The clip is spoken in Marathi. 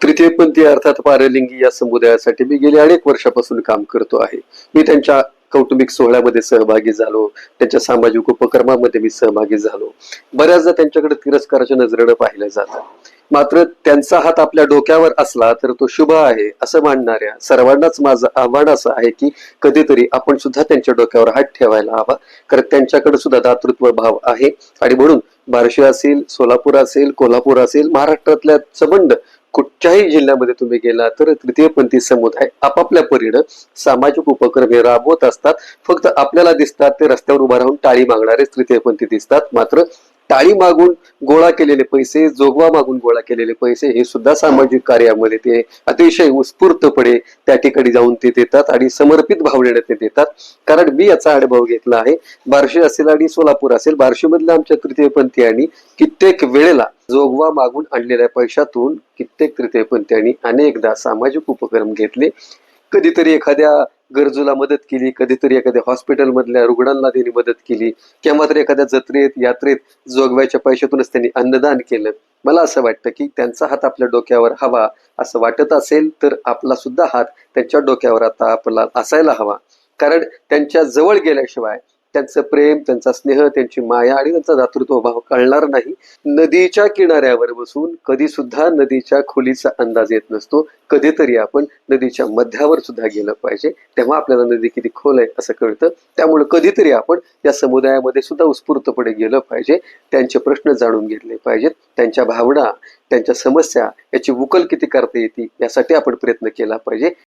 तृतीयपंथी अर्थात पारलिंगी या समुदायासाठी मी गेली अनेक वर्षापासून काम करतो आहे. मी त्यांच्या कौटुंबिक सोहळ्यामध्ये सहभागी झालो, त्यांच्या सामाजिक उपक्रमामध्ये मी सहभागी झालो. बऱ्याचदा त्यांच्याकडे तिरस्काराच्या नजरेनं पाहिलं जातं. मात्र त्यांचा हात आपल्या डोक्यावर असला तर तो शुभ आहे असं मानणाऱ्या सर्वांनाच माझं आव्हान असं आहे की कधीतरी आपण सुद्धा त्यांच्या डोक्यावर हात ठेवायला हवा. कारण त्यांच्याकडे सुद्धा दातृत्व भाव आहे आणि म्हणून बार्शी असेल, सोलापूर असेल, कोल्हापूर असेल, महाराष्ट्रातल्या संबंध कुठच्याही जिल्ह्यामध्ये तुम्ही गेला तर तृतीयपंथी समुदाय आपापल्या परीनं सामाजिक उपक्रम हे राबवत असतात. फक्त आपल्याला दिसतात ते रस्त्यावर उभा राहून टाळी मागणारे तृतीयपंथी दिसतात. मात्र टाळी मागून गोळा केलेले पैसे, जोगवा मागून गोळा केलेले पैसे हे सुद्धा सामाजिक कार्यामध्ये ते अतिशय उत्स्फूर्तपणे त्या ठिकाणी जाऊन ते देतात आणि समर्पित भावनेने ते देतात. कारण मी याचा अनुभव घेतला आहे. बार्शी असेल आणि सोलापूर असेल, बार्शी मधल्या आमच्या तृतीयपंथीयांनी कित्येक वेळेला जोगवा मागून आणलेल्या पैशातून कित्येक तृतीयपंथीयांनी अनेकदा सामाजिक उपक्रम घेतले. कधीतरी एखाद्या गरजूला मदत केली, कधीतरी एखाद्या हॉस्पिटल मधल्या रुग्णांना त्यांनी मदत केली, किंवा तर एखाद्या जत्रेत यात्रेत जोगव्याच्या पैशातूनच त्यांनी अन्नदान केलं. मला असं वाटतं की त्यांचा हात आपल्या डोक्यावर हवा असं वाटत असेल तर आपला सुद्धा हात त्यांच्या डोक्यावर आता आपला असायला हवा. कारण त्यांच्या जवळ गेल्याशिवाय त्यांचं प्रेम, त्यांचा स्नेह, त्यांची माया आणि त्यांचा दातृत्व भाव कळणार नाही. नदीच्या किनाऱ्यावर बसून कधी सुद्धा नदीच्या खोलीचा अंदाज येत नसतो. कधीतरी आपण नदीच्या मध्यावर सुद्धा गेलं पाहिजे, तेव्हा आपल्याला नदी किती खोल आहे असं कळतं. त्यामुळे कधीतरी आपण या समुदायामध्ये सुद्धा उत्स्फूर्तपणे गेलं पाहिजे, त्यांचे प्रश्न जाणून घेतले पाहिजेत, त्यांच्या भावना, त्यांच्या समस्या याची उकल किती करता येते यासाठी आपण प्रयत्न केला पाहिजे.